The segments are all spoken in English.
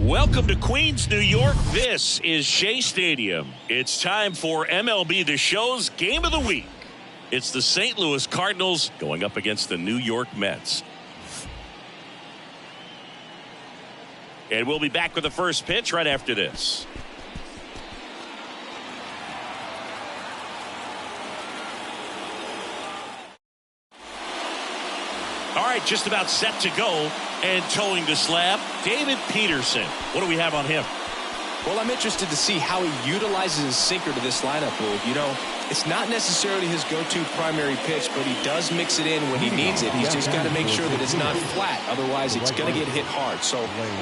Welcome to Queens, New York. This is Shea Stadium. It's time for MLB The Show's Game of the Week. It's the St. Louis Cardinals going up against the New York Mets. And we'll be back with the first pitch right after this. All right, just about set to go. And towing the slab, David Peterson. What do we have on him? Well, I'm interested to see how he utilizes his sinker to this lineup, Boog. You know, it's not necessarily his go-to primary pitch, but he does mix it in when he needs it. He's just got to make sure that it's not flat. Otherwise, it's going to get hit hard. So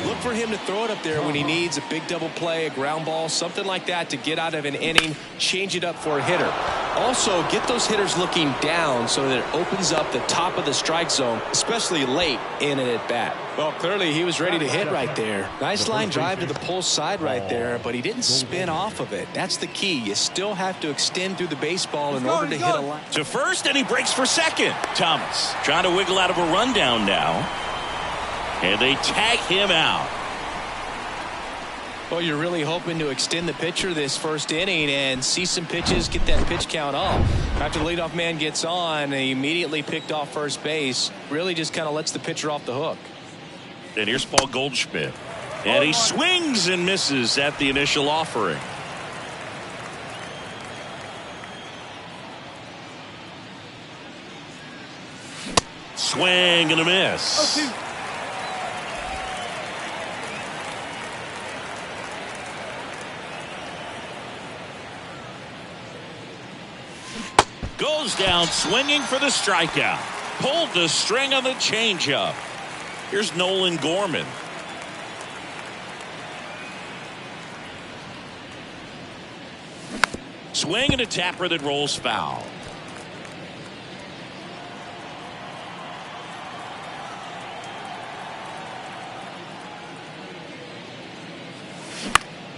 look for him to throw it up there when he needs a big double play, a ground ball, something like that to get out of an inning, change it up for a hitter. Also, get those hitters looking down so that it opens up the top of the strike zone, especially late in an at-bat. Well, clearly he was ready to hit right there. Nice line drive to the pull side right there, but he didn't spin off of it. That's the key. You still have to extend through the baseball in order to hit a line. To first, and he breaks for second. Thomas trying to wiggle out of a rundown now. And they tag him out. Well, you're really hoping to extend the pitcher this first inning and see some pitches, get that pitch count up. After the leadoff man gets on, he immediately picked off first base. Really just kind of lets the pitcher off the hook. And here's Paul Goldschmidt. And he swings and misses at the initial offering. Swing and a miss. Goes down swinging for the strikeout. Pulled the string on the changeup. Here's Nolan Gorman. Swing and a tapper that rolls foul.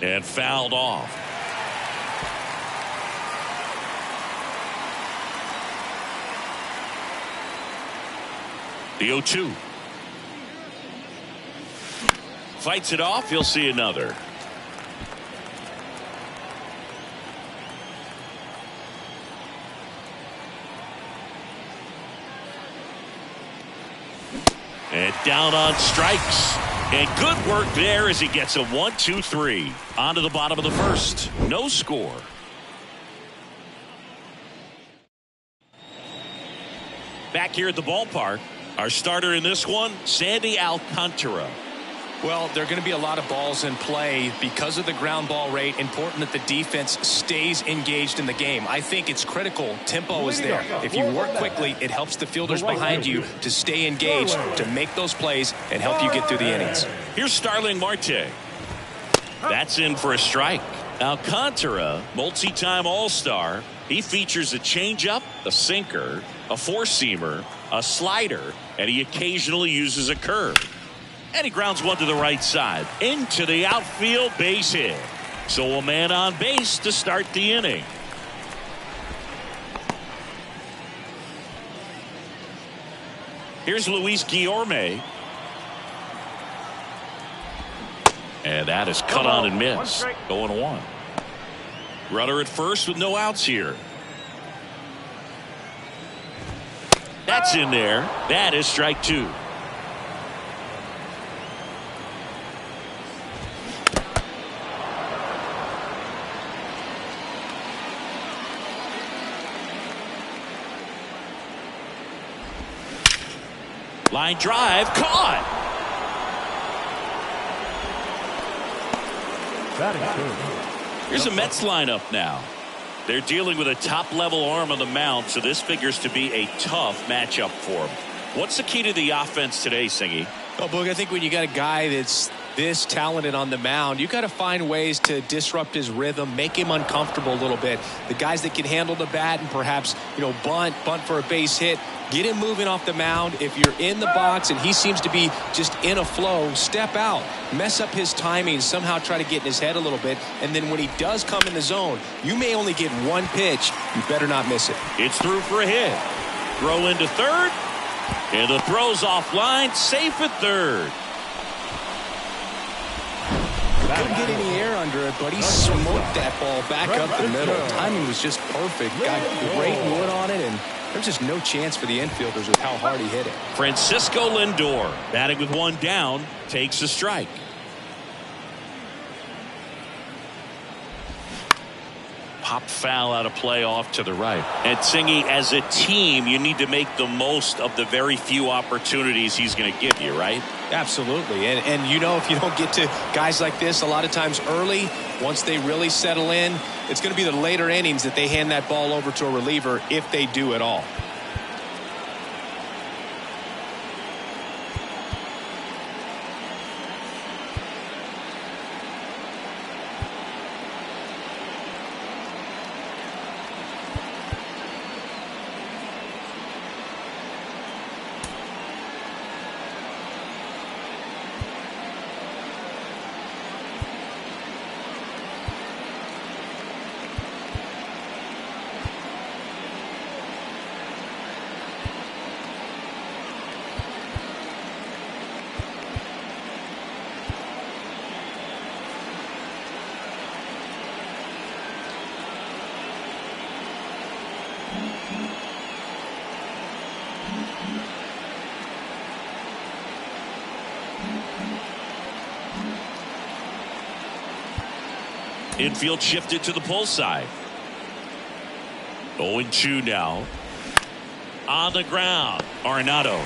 And fouled off. The 0-2. Fights it off. He'll see another. And down on strikes. And good work there as he gets a 1-2-3. On to the bottom of the first. No score. Back here at the ballpark. Our starter in this one, Sandy Alcantara. Well, there are going to be a lot of balls in play because of the ground ball rate. Important that the defense stays engaged in the game. I think it's critical. Tempo is there. If you work quickly, it helps the fielders behind you to stay engaged, to make those plays, and help you get through the innings. Here's Starling Marte. That's in for a strike. Alcantara, multi-time All-Star. He features a changeup, a sinker, a four-seamer, a slider, and he occasionally uses a curve. And he grounds one to the right side into the outfield, base hit. So a man on base to start the inning. Here's Luis Guillorme. And that is cut on and missed. 0-1. Runner at first with no outs here. That's in there. That is strike two. Line drive caught. Here's a Mets lineup now. They're dealing with a top-level arm on the mound, so this figures to be a tough matchup for them. What's the key to the offense today, Singy? Well, Boog, I think when you got a guy that's this talented on the mound, you got to find ways to disrupt his rhythm, make him uncomfortable a little bit. The guys that can handle the bat and perhaps, bunt for a base hit, get him moving off the mound. If you're in the box and he seems to be just in a flow, step out, mess up his timing, somehow try to get in his head a little bit. And then when he does come in the zone, you may only get one pitch. You better not miss it. It's through for a hit. Throw into third. And the throw's offline, safe at third. Couldn't get any air under it, but he smoked that ball back up the middle. Timing was just perfect. Got great wood on it, and there's just no chance for the infielders with how hard he hit it. Francisco Lindor, batting with one down, takes a strike. Pop foul out of play off to the right. And Singy, as a team, you need to make the most of the very few opportunities he's going to give you, right? Absolutely. And you know, if you don't get to guys like this a lot of times early, once they really settle in, it's going to be the later innings that they hand that ball over to a reliever, if they do at all. Infield shifted to the pull side. 0-2 now. On the ground, Arenado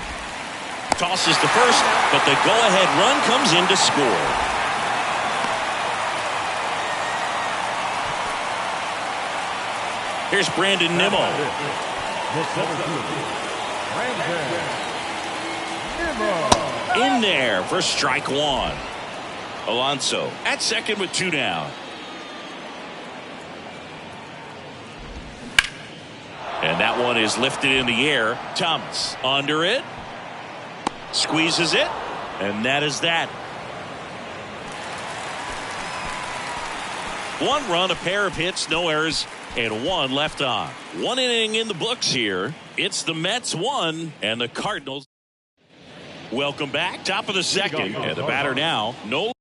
tosses to first, but the go-ahead run comes in to score. Here's Brandon Nimmo. In there for strike one. Alonso at second with two down. And that one is lifted in the air. Thomas under it. Squeezes it. And that is that. One run, a pair of hits, no errors, and one left on. One inning in the books here. It's the Mets 1 and the Cardinals. Welcome back. Top of the second. And the batter now, no.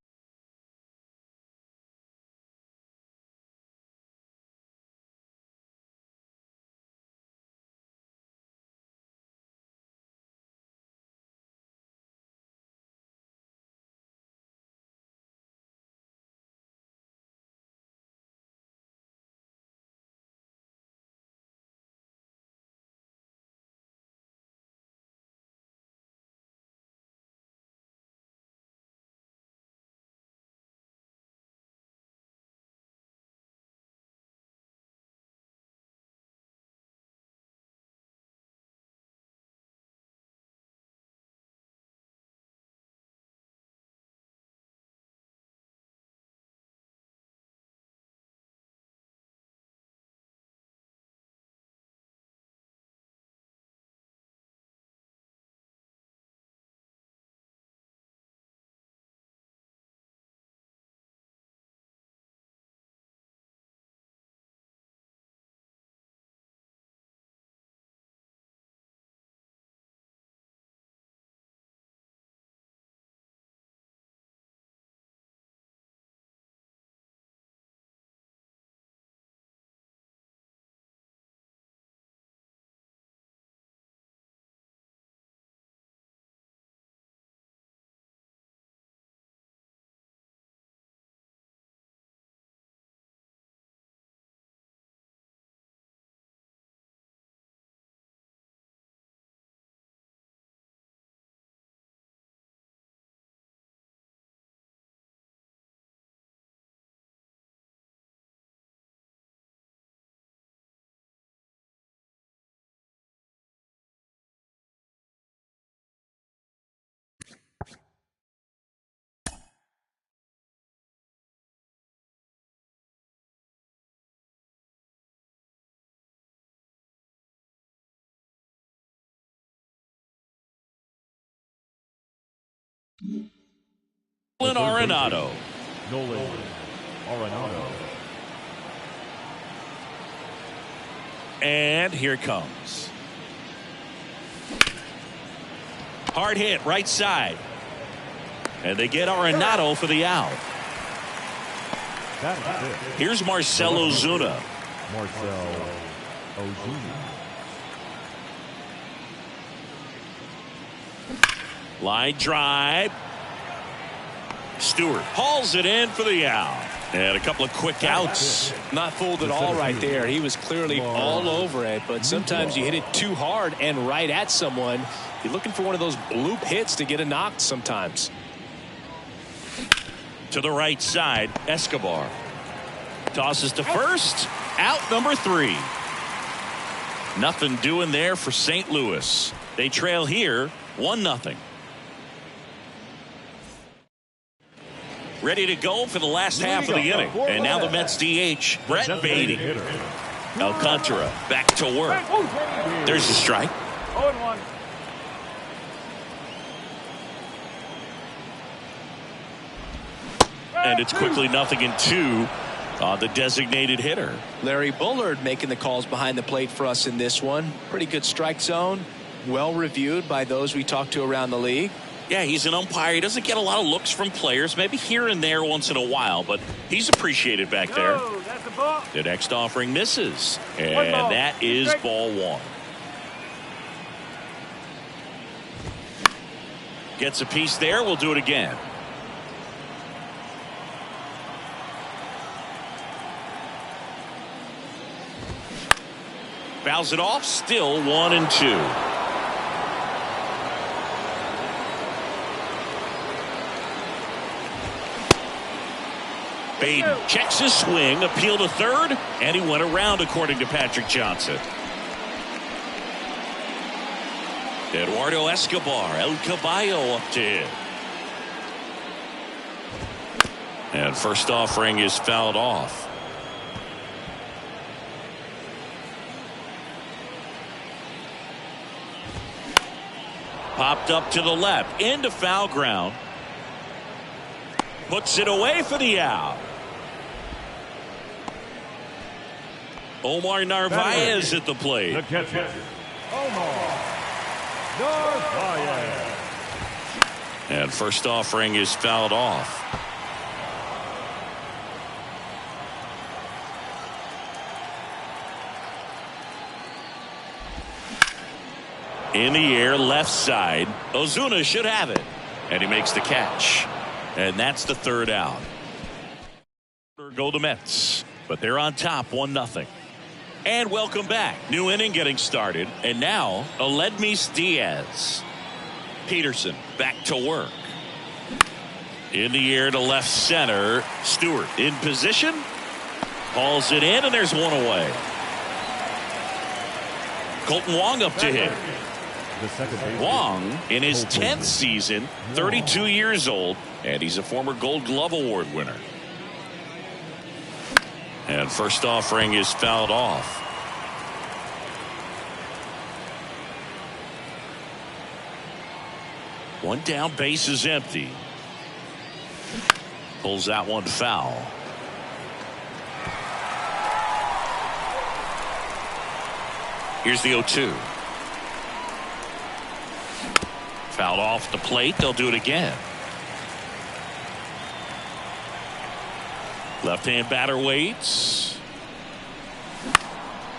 Arenado. And here it comes. Hard hit right side. And they get Arenado for the out. Here's Marcell Ozuna. Line drive. Stewart hauls it in for the out. And a couple of quick outs. Not fooled at all right there. He was clearly all over it, but sometimes you hit it too hard and right at someone. You're looking for one of those bloop hits to get a knock sometimes. To the right side, Escobar. Tosses to first. Out number 3. Nothing doing there for St. Louis. They trail here 1-0. Ready to go for the last half of the inning. And now the Mets DH, Brett Baty. Alcantara back to work. There's a strike. 0-1. And it's quickly 0-2 on the designated hitter. Larry Bullard making the calls behind the plate for us in this one. Pretty good strike zone. Well reviewed by those we talked to around the league. Yeah, he's an umpire. He doesn't get a lot of looks from players, maybe here and there once in a while, but he's appreciated back there. That's the ball. The next offering misses, and that is ball 1. Gets a piece there. We'll do it again. Fouls it off. Still 1-2. Baden checks his swing, appeal to third, and he went around according to Patrick Johnson. Eduardo Escobar, El Caballo up to hit. And first offering is fouled off. Popped up to the left, into foul ground. Puts it away for the out. Omar Narvaez at the plate. The catcher, Omar Narvaez. And first offering is fouled off. In the air, left side. Ozuna should have it. And he makes the catch. And that's the third out. Go the Mets. But they're on top 1-0. And welcome back. New inning getting started. And now, Aledmys Diaz. Peterson back to work. In the air to left center. Stewart in position. Hauls it in, and there's one away. Colton Wong up to hit. Wong in his 10th season, 32 years old, and he's a former Gold Glove Award winner. And first offering is fouled off. One down, base is empty. Pulls out one foul. Here's the 0-2. Fouled off the plate. They'll do it again. Left-hand batter waits.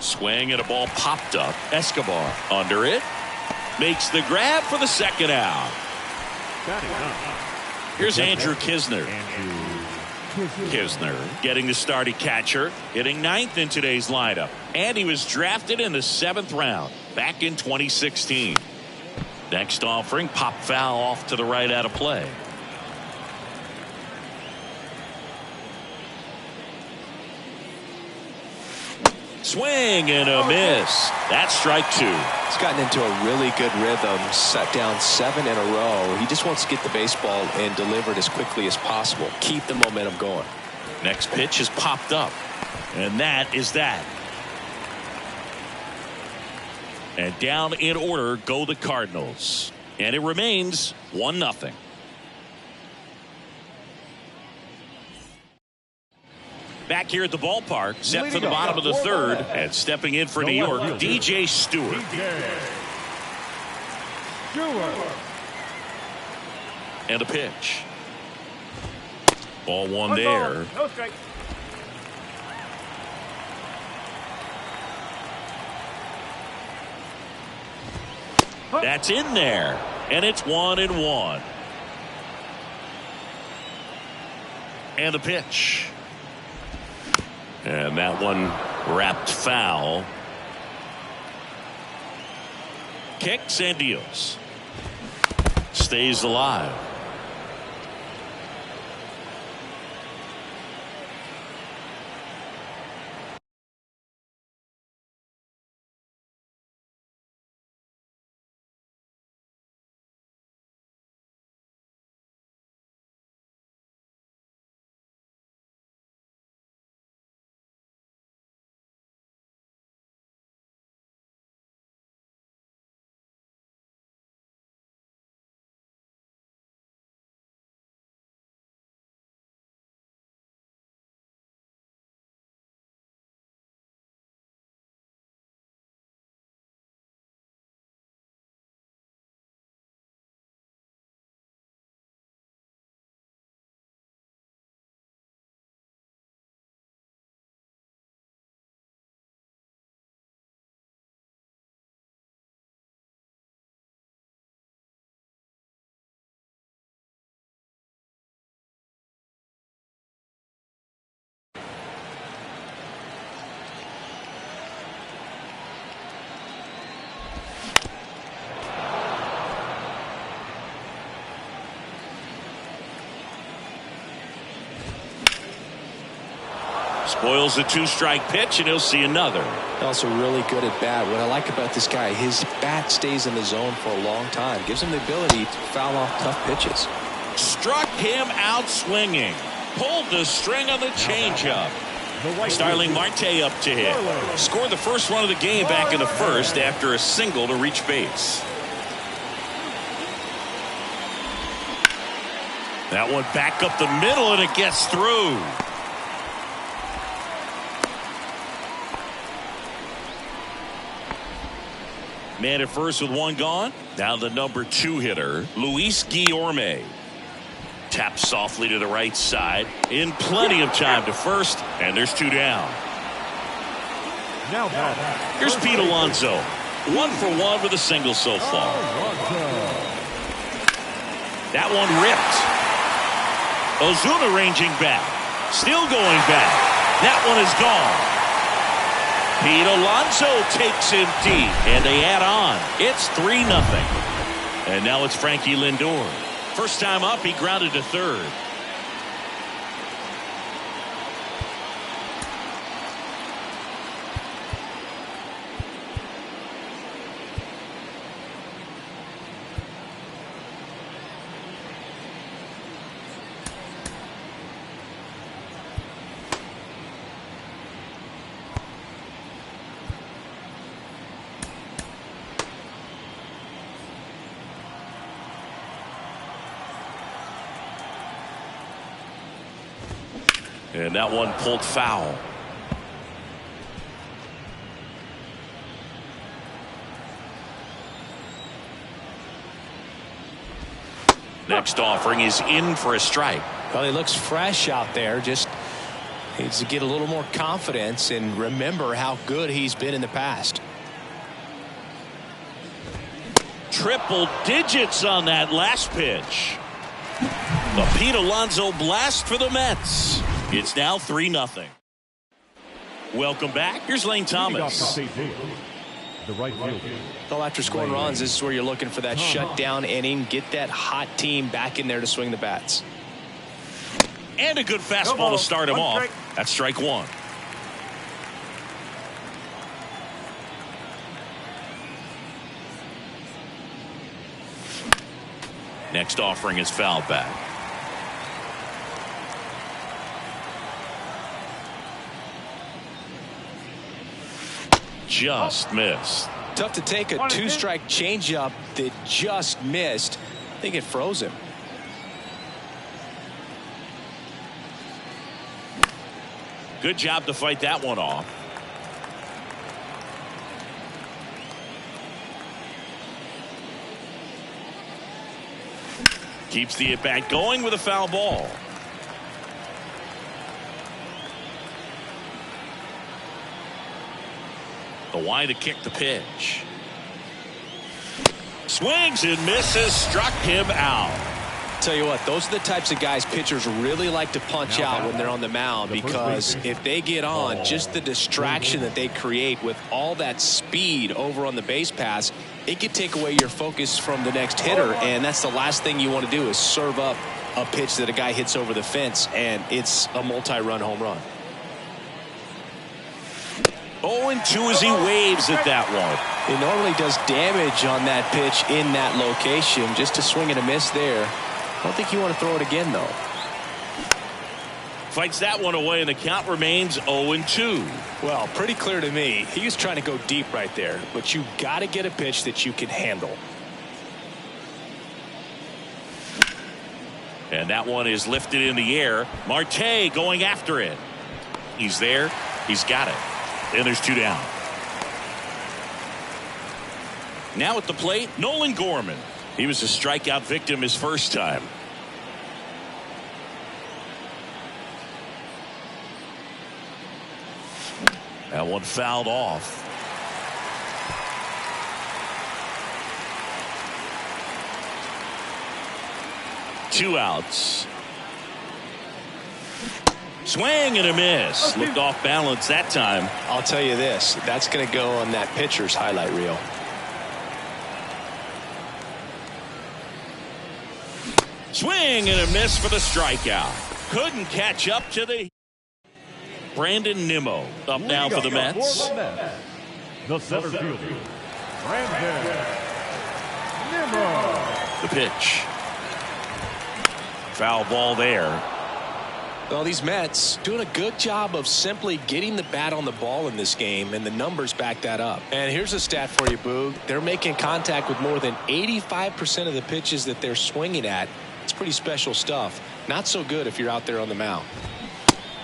Swing and a ball popped up. Escobar under it. Makes the grab for the second out. Here's Andrew Kisner. Kisner getting the starting catcher, hitting 9th in today's lineup. And he was drafted in the 7th round back in 2016. Next offering, pop foul off to the right out of play. Swing and a miss. That's strike 2. He's gotten into a really good rhythm, set down 7 in a row. He just wants to get the baseball and deliver it as quickly as possible. Keep the momentum going. Next pitch is popped up. And that is that. And down in order go the Cardinals. And it remains 1-0. Back here at the ballpark, set for the bottom of the third, and stepping in for New York, DJ Stewart. And a pitch. Ball one there. No strike. That's in there. And it's 1-1. And the pitch. And that one wrapped foul. Kicks and deals. Stays alive. Spoils the 2-strike pitch, and he'll see another. Also really good at bat. What I like about this guy, his bat stays in the zone for a long time. Gives him the ability to foul off tough pitches. Struck him out swinging. Pulled the string on the changeup. Starling Marte up to hit. Scored the first run of the game back in the first after a single to reach base. That one back up the middle, and it gets through. Man at first with one gone. Now the number 2 hitter, Luis Guillorme. Taps softly to the right side. In plenty of time to first, and there's 2 down. Here's Pete Alonso. 1 for 1 with a single so far. That one ripped. Ozuna ranging back. Still going back. That one is gone. Pete Alonso takes him deep, and they add on. It's 3-0. And now it's Frankie Lindor. First time up, he grounded to third. And that one pulled foul. Next offering is in for a strike. Well, he looks fresh out there. Just needs to get a little more confidence and remember how good he's been in the past. Triple digits on that last pitch. The Pete Alonso blast for the Mets. It's now 3-0. Welcome back. Here's Lane Thomas. The right field. Well, after scoring runs, this is where you're looking for that shutdown inning. Get that hot team back in there to swing the bats. And a good fastball to start him off. That's strike 1. Next offering is fouled back. Just missed. Tough to take a 2-strike changeup that just missed. I think it froze him. Good job to fight that one off. Keeps the at-bat going with a foul ball. The wide to kick the pitch. Swings and misses, struck him out. Tell you what, those are the types of guys pitchers really like to punch out when they're on the mound, because if they get on, just the distraction that they create with all that speed over on the base pass, it could take away your focus from the next hitter, and that's the last thing you want to do is serve up a pitch that a guy hits over the fence, and it's a multi-run home run. 0-2 as he waves at that one. It normally does damage on that pitch in that location. Just a swing and a miss there. I don't think you want to throw it again, though. Fights that one away, and the count remains 0-2. Well, pretty clear to me. He was trying to go deep right there, but you got to get a pitch that you can handle. And that one is lifted in the air. Marte going after it. He's there. He's got it. And there's 2 down. Now at the plate, Nolan Gorman. He was a strikeout victim his first time. That one fouled off. Two outs. Swing and a miss. Looked off balance that time. I'll tell you this, that's going to go on that pitcher's highlight reel. Swing and a miss for the strikeout. Couldn't catch up to the Brandon Nimmo up now for the Mets. The center fielder, Brandon Nimmo. The pitch. Foul ball there. Well, these Mets doing a good job of simply getting the bat on the ball in this game, and the numbers back that up. And here's a stat for you, Boog. They're making contact with more than 85% of the pitches that they're swinging at. It's pretty special stuff. Not so good if you're out there on the mound.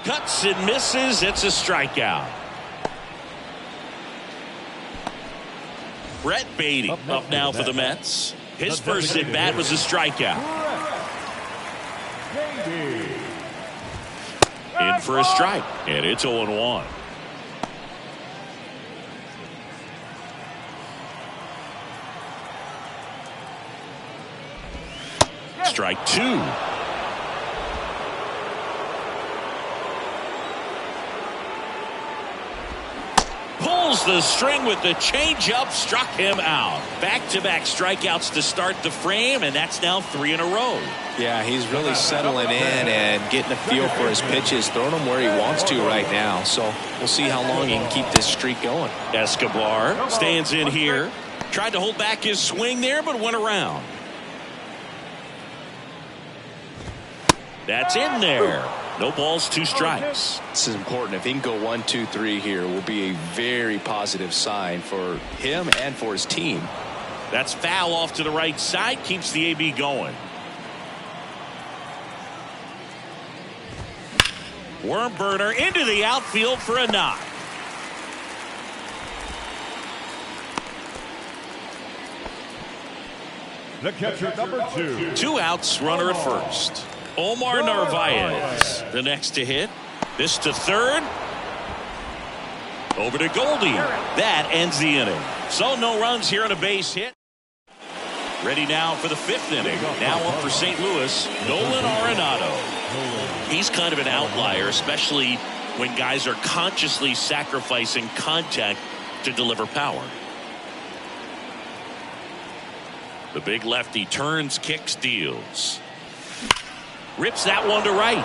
Cuts and misses. It's a strikeout. Brett Beatty up now for the Mets. His first at bat was a strikeout. In for a strike, and it's 0-1. Strike 2. Pulls the string with the changeup, struck him out. Back-to-back strikeouts to start the frame, and that's now 3 in a row. Yeah, he's really settling in and getting a feel for his pitches, throwing them where he wants to right now. So we'll see how long he can keep this streak going. Escobar stands in here. Tried to hold back his swing there, but went around. That's in there. No balls, 2 strikes. This is important. If he can go 1, 2, 3 here, will be a very positive sign for him and for his team. That's foul off to the right side. Keeps the AB going. Worm burner into the outfield for a knock. The catcher, number 2. 2 outs, runner at first. Omar Narvaez, the next to hit. This to third. Over to Goldie. That ends the inning. So no runs here on a base hit. Ready now for the 5th inning. Now up for St. Louis, Nolan Arenado. He's kind of an outlier, especially when guys are consciously sacrificing contact to deliver power. The big lefty turns, kicks, deals. Rips that one to right.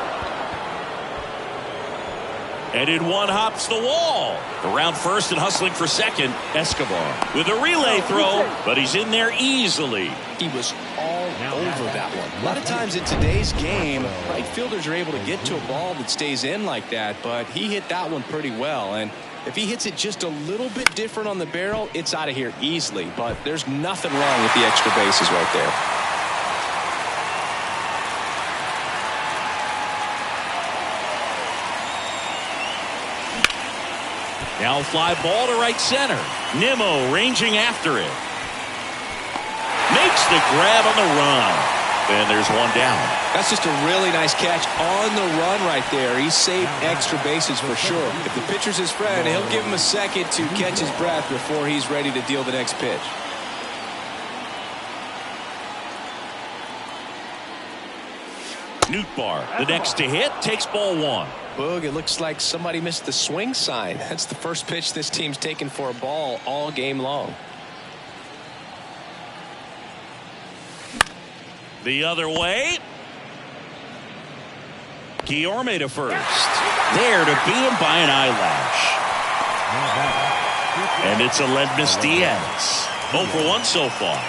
And in one hops the wall. Around first and hustling for second, Escobar with a relay throw, but he's in there easily. He was all over that one. A lot of times in today's game, right fielders are able to get to a ball that stays in like that, but he hit that one pretty well. And if he hits it just a little bit different on the barrel, it's out of here easily. But there's nothing wrong with the extra bases right there. Now fly ball to right center. Nimmo ranging after it. Makes the grab on the run. And there's 1 down. That's just a really nice catch on the run right there. He saved extra bases for sure. If the pitcher's his friend, he'll give him a second to catch his breath before he's ready to deal the next pitch. Nootbaar, the next to hit, takes ball one. Boog, it looks like somebody missed the swing sign. That's the first pitch this team's taken for a ball all game long. The other way. Guillorme to first. There to beat him by an eyelash. And it's Aledmys Diaz. 0 for 1 so far.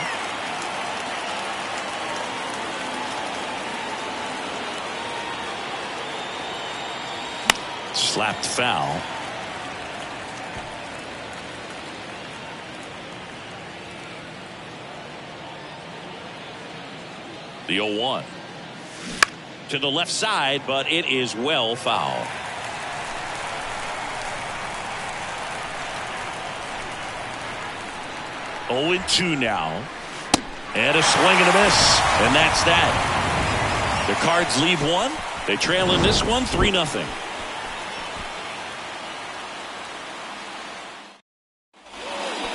Slapped foul. The 0-1. To the left side, but it is well foul. Oh, 2 now. And a swing and a miss. And that's that. The Cards leave one. They trail in this one 3-0.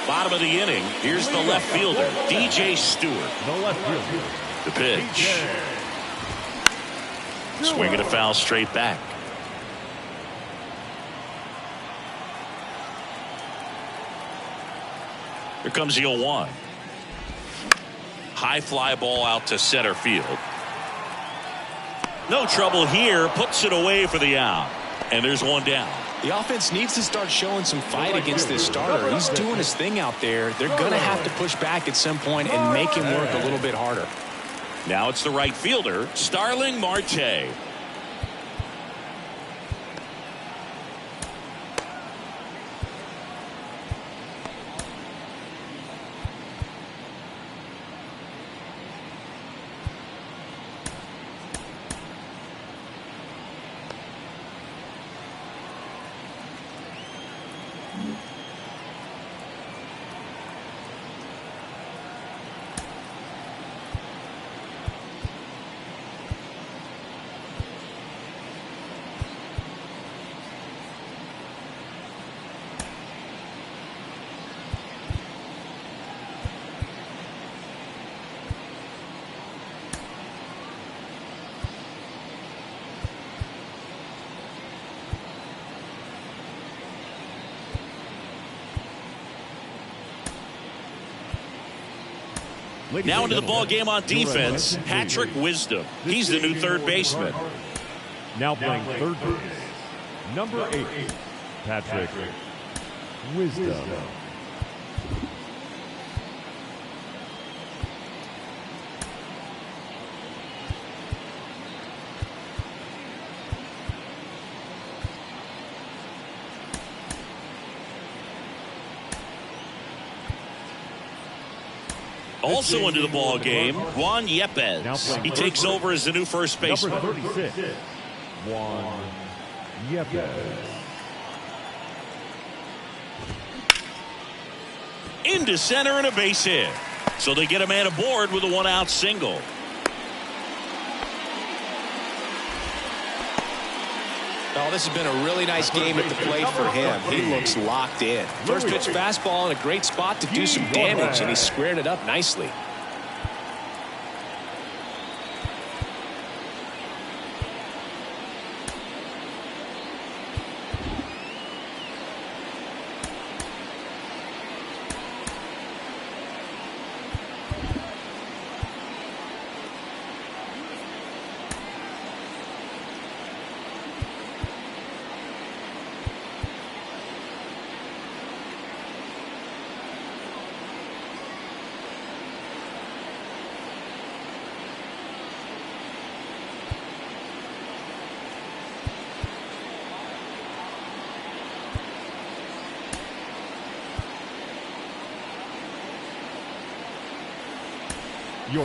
Bottom of the inning. Here's the left fielder, DJ Stewart. The left fielder. The pitch. Swing and a foul straight back. Here comes the 0-1. High fly ball out to center field. No trouble here. Puts it away for the out. And there's one down. The offense needs to start showing some fight against this starter. He's doing his thing out there. They're going to have to push back at some point and make him work a little bit harder. Now it's the right fielder, Starling Marte. Now into the ball game on defense, Patrick Wisdom. He's the new third baseman. Now playing third base, number 8, Patrick Wisdom. Also into the ball game, Juan Yepez. He takes over as the new first baseman. Number 36, Juan Yepez. Into center and a base hit. So they get a man aboard with a 1-out single. Oh, this has been a really nice game at the plate for him. He looks locked in. First pitch fastball in a great spot to do some damage, and he squared it up nicely.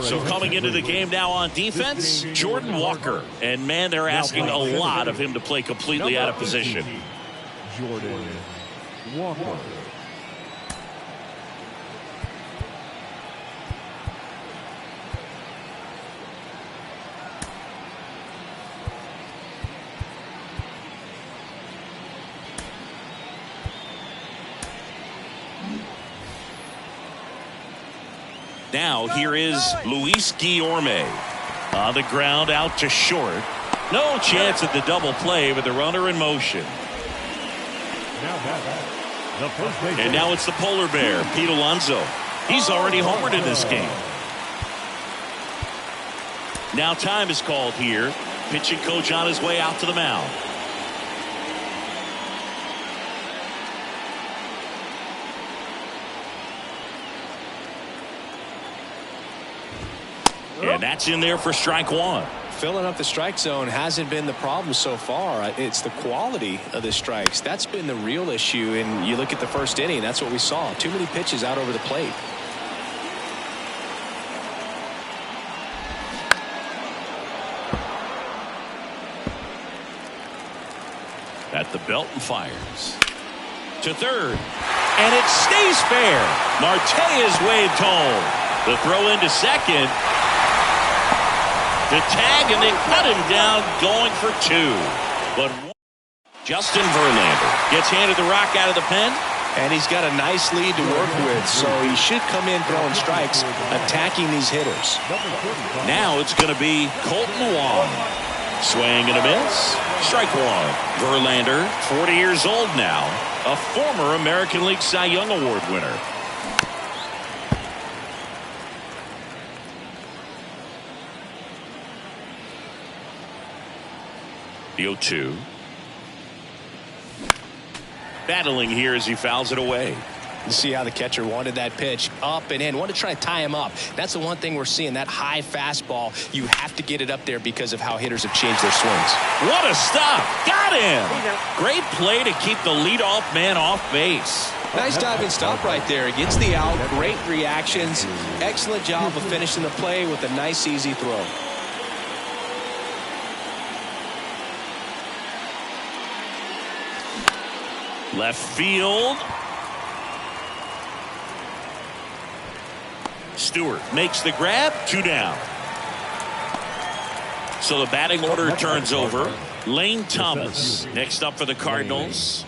So coming into the game now on defense, Jordan Walker. And, man, they're asking a lot of him to play completely out of position. Jordan Walker. Now here is Luis Guillorme. On the ground, out to short. No chance at the double play with the runner in motion. And now it's the polar bear, Pete Alonso. He's already homered in this game. Now time is called here. Pitching coach on his way out to the mound. And that's in there for strike one. Filling up the strike zone hasn't been the problem so far. It's the quality of the strikes. That's been the real issue. And you look at the first inning, that's what we saw. Too many pitches out over the plate. At the belt and fires. To third. And it stays fair. Marte is waved home. The throw into second. The tag, and they cut him down going for two. But Justin Verlander gets handed the rock out of the pen. And he's got a nice lead to work with, so he should come in throwing strikes, attacking these hitters. Now it's going to be Colton Wong. Swing and a miss. Strike one. Verlander, 40 years old now, a former American League Cy Young Award winner. The 0-2. Battling here as he fouls it away. You see how the catcher wanted that pitch up and in. Wanted to try to tie him up. That's the one thing we're seeing, that high fastball. You have to get it up there because of how hitters have changed their swings. What a stop. Got him. Great play to keep the leadoff man off base. Nice diving stop right there. Gets the out. Great reactions. Excellent job of finishing the play with a nice, easy throw. Left field. Stewart makes the grab. 2 down. So the batting order turns over. Lane Thomas next up for the Cardinals.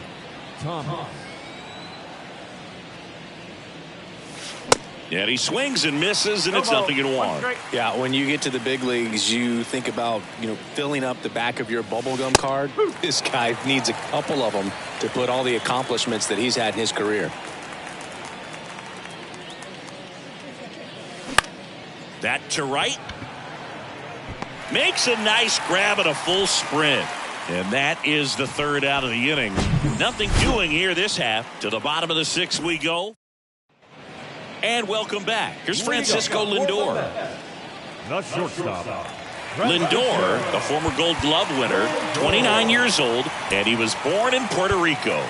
And he swings and misses, and it's 0-1. Yeah, when you get to the big leagues, you think about, filling up the back of your bubblegum card. This guy needs a couple of them to put all the accomplishments that he's had in his career. That to right. Makes a nice grab and a full sprint. And that is the third out of the inning. Nothing doing here this half. To the bottom of the 6th we go. And welcome back. Here's Francisco Lindor. The shortstop. Lindor, a former Gold Glove winner, 29 years old, and he was born in Puerto Rico.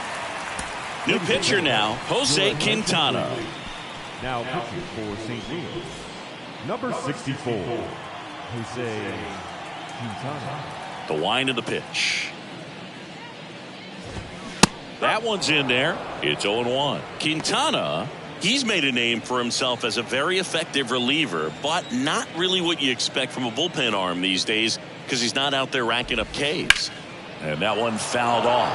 New pitcher now, Jose Quintana. Now pitching for St. Louis, number 64, Jose Quintana. The wind of the pitch. That one's in there. It's 0-1. Quintana, he's made a name for himself as a very effective reliever, but not really what you expect from a bullpen arm these days because he's not out there racking up Ks. And that one fouled off.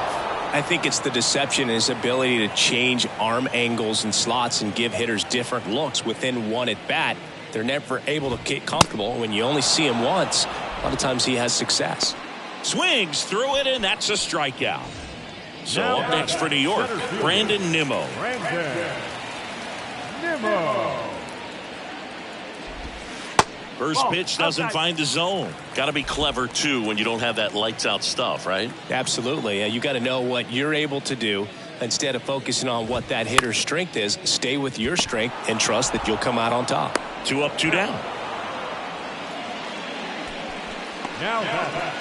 I think it's the deception and his ability to change arm angles and slots and give hitters different looks within one at bat. They're never able to get comfortable. When you only see him once, a lot of times he has success. Swings through it, and that's a strikeout. So up next for New York, Brandon Nimmo. First pitch doesn't find the zone. Got to be clever, too, when you don't have that lights-out stuff, right? Absolutely. You got to know what you're able to do. Instead of focusing on what that hitter's strength is, stay with your strength and trust that you'll come out on top. 2 up, 2 down. Now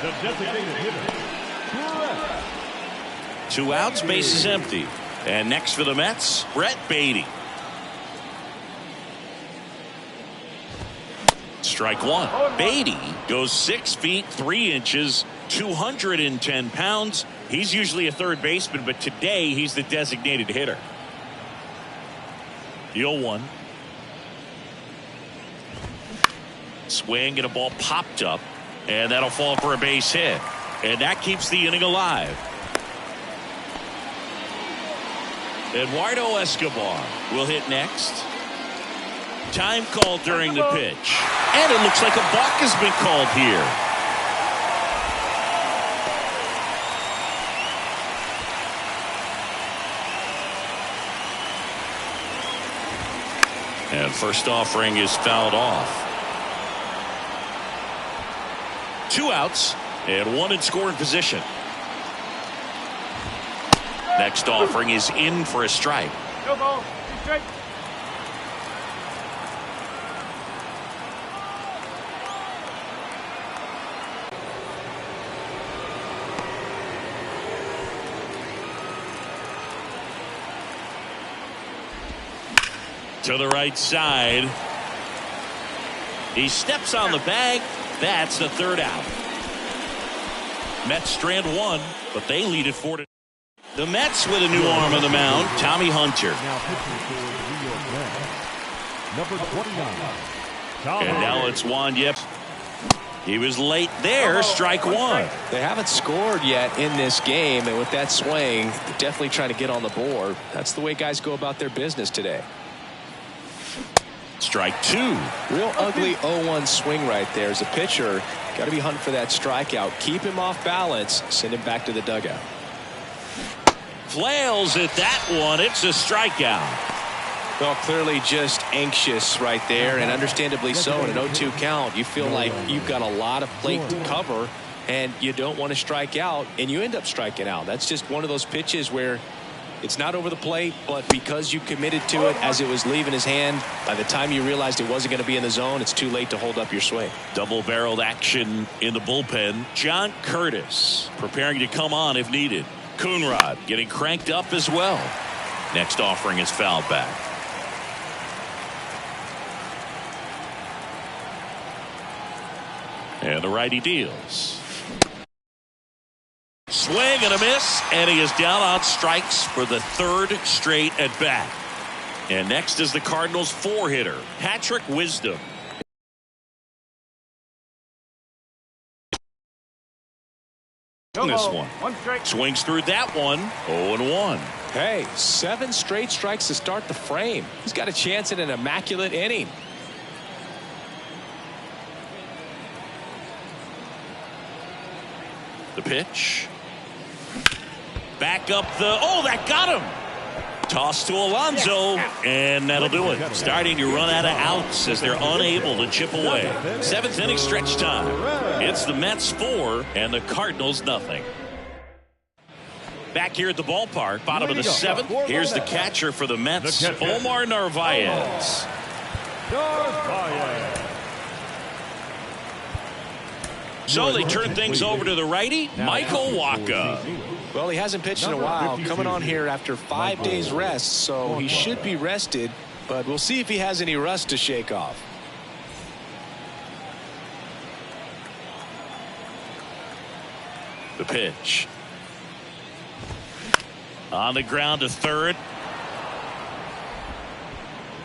the designated hitter. 2 outs, base is empty. And next for the Mets, Brett Beatty. Strike one. Beatty goes 6 feet 3 inches, 210 pounds. He's usually a third baseman, but today he's the designated hitter. The 0-1. Swing and a ball popped up, and that'll fall for a base hit. And that keeps the inning alive. Eduardo Escobar will hit next. Time called during the pitch. And it looks like a balk has been called here. And first offering is fouled off. 2 outs and 1 in scoring position. Next offering is in for a strike. No ball. Straight. To the right side. He steps on the bag. That's the 3rd out. Mets strand 1, but they lead it 4-2. The Mets with a new arm on the mound, Tommy Hunter. Now pitching for the New York Mets, number 29. And now it's Juan Yep. He was late there, strike 1. They haven't scored yet in this game, and with that swing, they're definitely trying to get on the board. That's the way guys go about their business today. Strike 2. Real ugly 0-1 swing right there. As a pitcher, got to be hunting for that strikeout. Keep him off balance. Send him back to the dugout. Flails at that one. It's a strikeout. Well, clearly just anxious right there, and understandably so. In an 0-2 count, you feel like you've got a lot of plate to cover, and you don't want to strike out, and you end up striking out. That's just one of those pitches where it's not over the plate, but because you committed to it as it was leaving his hand, by the time you realized it wasn't going to be in the zone, it's too late to hold up your swing. Double-barreled action in the bullpen. John Curtis preparing to come on if needed. Coonrod getting cranked up as well. Next offering is fouled back. And the righty deals. Swing and a miss, and he is down on strikes for the 3rd straight at bat. And next is the Cardinals' 4-hitter, Patrick Wisdom. This one. Swings through that one. 0-1. Hey, 7 straight strikes to start the frame. He's got a chance at an immaculate inning. The pitch. Back up the. Oh, that got him. Toss to Alonso, and that'll do it. Starting to run out of outs as they're unable to chip away. 7th inning stretch time. It's the Mets 4 and the Cardinals nothing. Back here at the ballpark, bottom of the 7th. Here's the catcher for the Mets, Omar Narvaez. So they turn things over to the righty, Michael Waka. Well, he hasn't pitched in a while, coming on here after 5 days rest, so he should be rested, but we'll see if he has any rust to shake off. The pitch. On the ground to 3rd.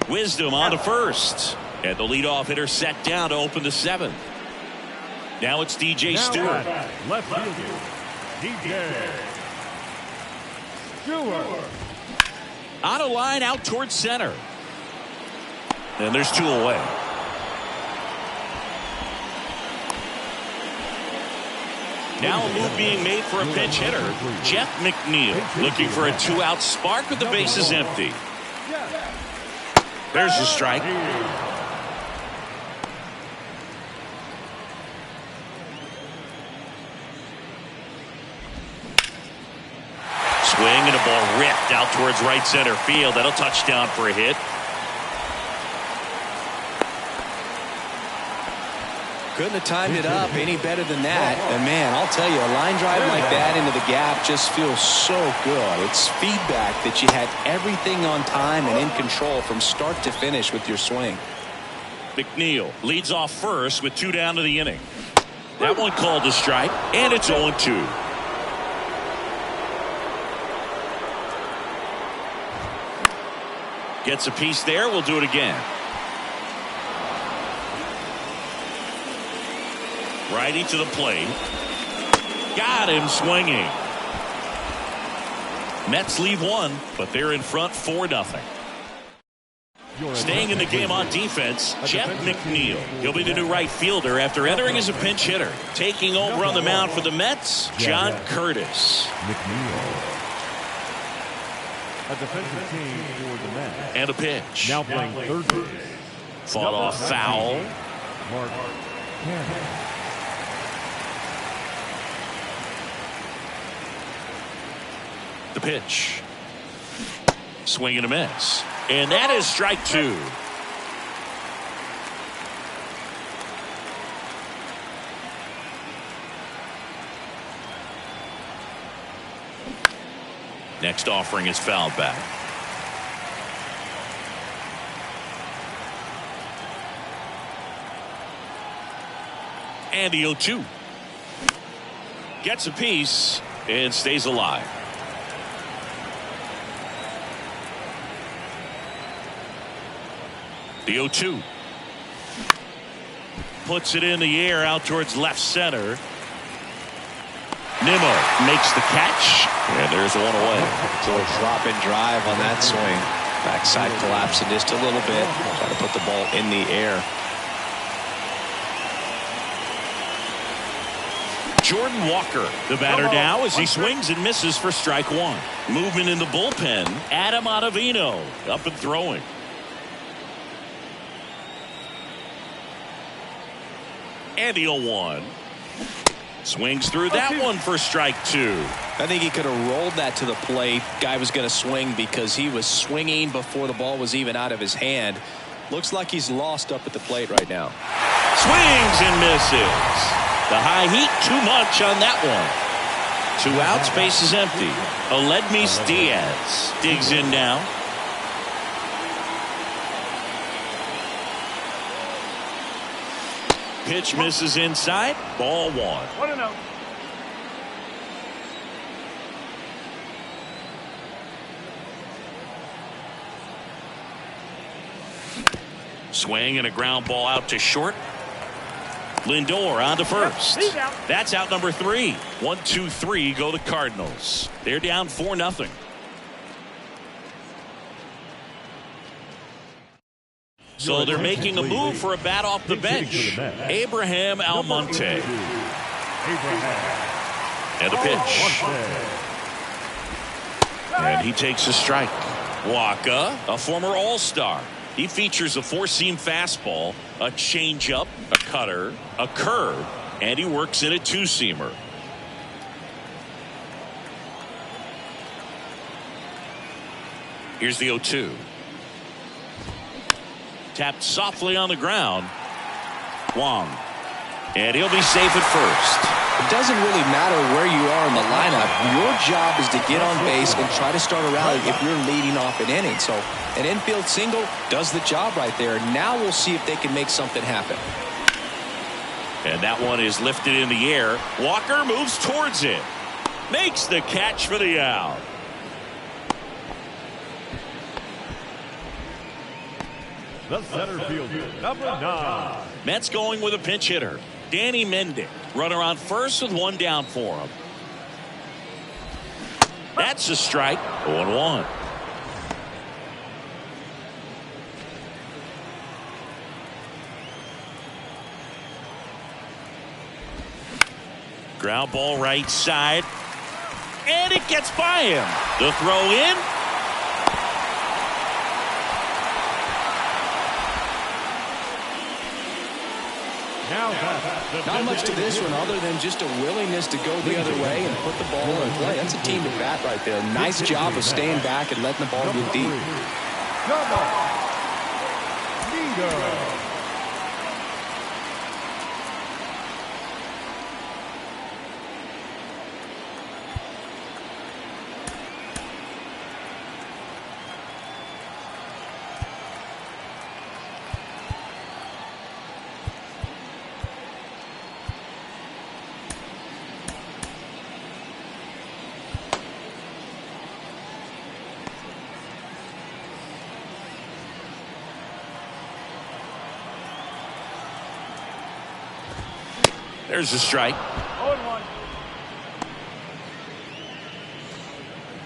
Wisdom on to 1st. And the leadoff hitter set down to open the 7th. Now it's DJ Stewart. Left fielder, DJ Stewart. On a line out towards center. And there's 2 away. Now a move being made for a pinch hitter. Jeff McNeil looking for a 2-out spark with the bases empty. There's a strike. Swing and a ball ripped out towards right center field. That'll touch down for a hit. Couldn't have timed it up any better than that. And man, I'll tell you, a line drive like that into the gap just feels so good. It's feedback that you had everything on time and in control from start to finish with your swing. McNeil leads off first with 2 down to the inning. That one called a strike, and it's 0-2. Gets a piece there. We'll do it again. Righty to the plate. Got him swinging. Mets leave 1, but they're in front 4-0. Staying in the game on defense, Jeff McNeil. He'll be the new right fielder after entering as a pinch hitter. Taking over on the mound for the Mets, John Curtis. A defensive team for the Mets. And a pitch. Now playing third base. Fought off foul. Mark Cannon. The pitch. Swing and a miss. And that is strike two. Next offering is fouled back. And the 0-2. Gets a piece and stays alive. The 0-2. Puts it in the air out towards left center. Nimmo makes the catch. And there's one away. Little drop and drive on that swing. Backside collapsing just a little bit. Try to put the ball in the air. Jordan Walker, the batter now as he swings and misses for strike one. Movement in the bullpen. Adam Ottavino up and throwing. And the 0-1. Swings through that one for strike two. I think he could have rolled that to the plate. Guy was going to swing because he was swinging before the ball was even out of his hand. Looks like he's lost up at the plate right now. Swings and misses. The high heat too much on that one. 2 outs, base is empty. Aledmys Diaz digs in now. Pitch misses inside. Ball one. 1-0. Swing and a ground ball out to short. Lindor on to first. That's out number 3. 1, 2, 3 go the Cardinals. They're down 4-0. So they're making a move for a bat off the bench. Abraham Almonte. And a pitch. And he takes a strike. Waka, a former All-Star. He features a 4-seam fastball, a changeup, a cutter, a curve, and he works in a 2-seamer. Here's the 0-2. Tapped softly on the ground. Wong. And he'll be safe at first. It doesn't really matter where you are in the lineup. Your job is to get on base and try to start a rally if you're leading off an inning. So an infield single does the job right there. Now we'll see if they can make something happen. And that one is lifted in the air. Walker moves towards it. Makes the catch for the out. The center fielder, number 9. Mets going with a pinch hitter. Danny Mendick. Runner on first with 1 down for him. That's a strike. 0-1. Ground ball right side. And it gets by him. The throw in. Not much to this one other than just a willingness to go the other way and put the ball in play. That's a team at bat right there. Nice job of staying back and letting the ball get deep. There's a strike. 0-1.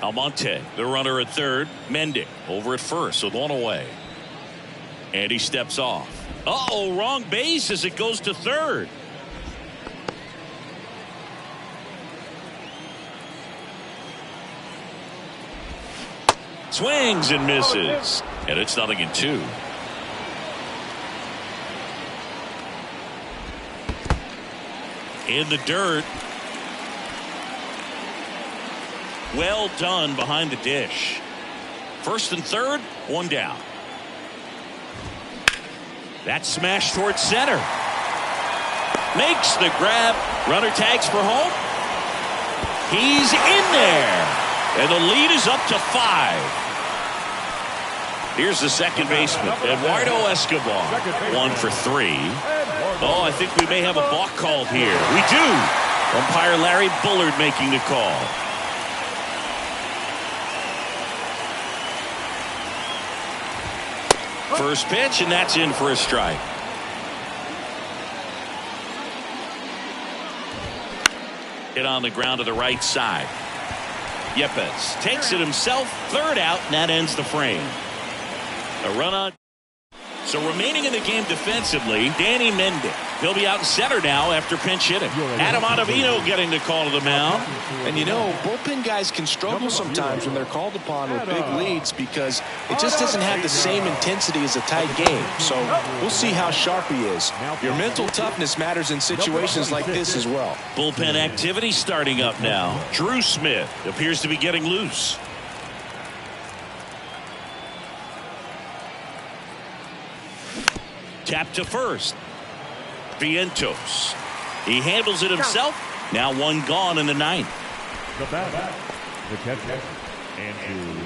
Almonte, the runner at third. Mendick over at first with 1 away. And he steps off. Uh-oh, wrong base as it goes to third. Swings and misses. And it's 0-2. In the dirt. Well done behind the dish. First and third, one down. That smash towards center. Makes the grab. Runner tags for home. He's in there. And the lead is up to 5. Here's the second baseman, Eduardo Escobar. 1 for 3. Oh, I think we may have a balk called here. We do. Umpire Larry Bullard making the call. First pitch, and that's in for a strike. Hit on the ground to the right side. Yepes takes it himself. Third out, and that ends the frame. A run on. So remaining in the game defensively, Danny Mendick. He'll be out in center now after pinch hitting. Adam Ottavino getting the call to the mound. And you know, bullpen guys can struggle sometimes when they're called upon with big leads because it just doesn't have the same intensity as a tight game. So we'll see how sharp he is. Your mental toughness matters in situations like this as well. Bullpen activity starting up now. Drew Smith appears to be getting loose. Tap to first. Vientos. He handles it himself. Now one gone in the ninth. The batter, the catcher, Andrew.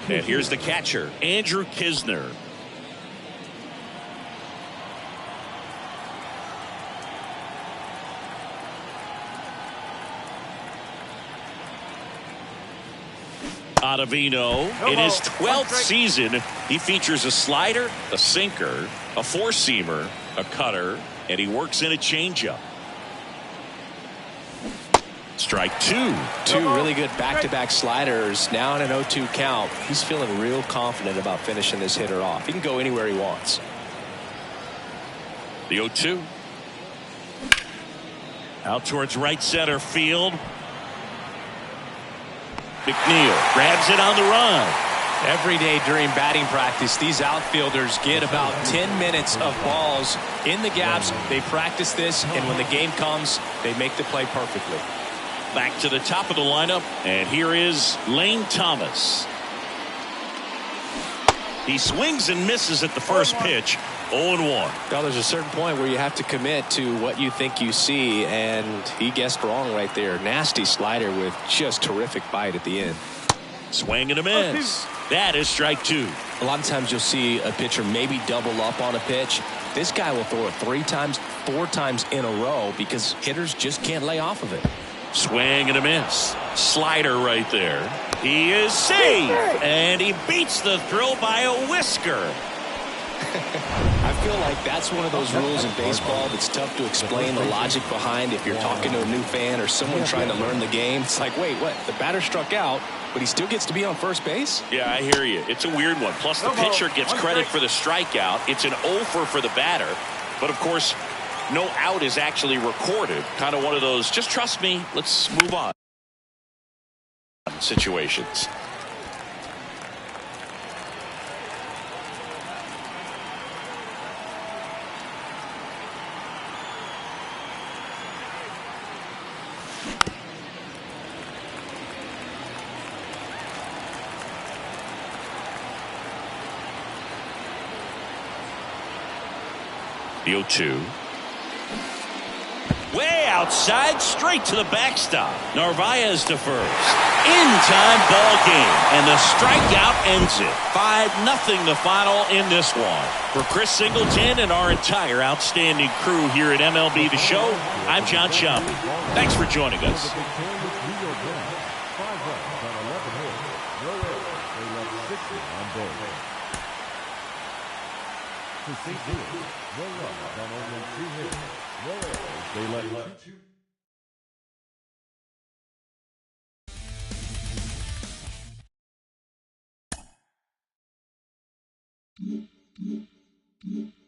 And here's the catcher, Andrew Kisner. Ottavino, in his 12th season, he features a slider, a sinker, a four-seamer, a cutter, and he works in a changeup. Strike two. Two really good back-to-back sliders. Now in an 0-2 count. He's feeling real confident about finishing this hitter off. He can go anywhere he wants. The 0-2. Out towards right center field. McNeil grabs it on the run. Every day during batting practice, these outfielders get about 10 minutes of balls in the gaps. They practice this, and when the game comes, they make the play perfectly. Back to the top of the lineup, and here is Lane Thomas. He swings and misses at the first pitch. 0-1. Well, there's a certain point where you have to commit to what you think you see, and he guessed wrong right there. Nasty slider with just terrific bite at the end. Swing and a miss. That is strike two. A lot of times you'll see a pitcher maybe double up on a pitch. This guy will throw it 3 times, 4 times in a row because hitters just can't lay off of it. Swing and a miss. Slider right there. He is safe, and he beats the throw by a whisker. I feel like that's one of those rules in baseball that's tough to explain the logic behind if you're talking to a new fan or someone trying to learn the game. It's like, wait, what? The batter struck out, but he still gets to be on first base? Yeah, I hear you. It's a weird one. Plus, the pitcher gets credit for the strikeout. It's an over for the batter. But, of course, no out is actually recorded. Kind of one of those, just trust me, let's move on situations. The 0-2. Way outside, straight to the backstop. Narvaez to first. In-time ball game, and the strikeout ends it. 5-0 the final in this one. For Chris Singleton and our entire outstanding crew here at MLB The Show, I'm John Sciambi. Thanks for joining us. To St. Louis, no runs on only 2 hits. No errors. They let 2. Mm-hmm.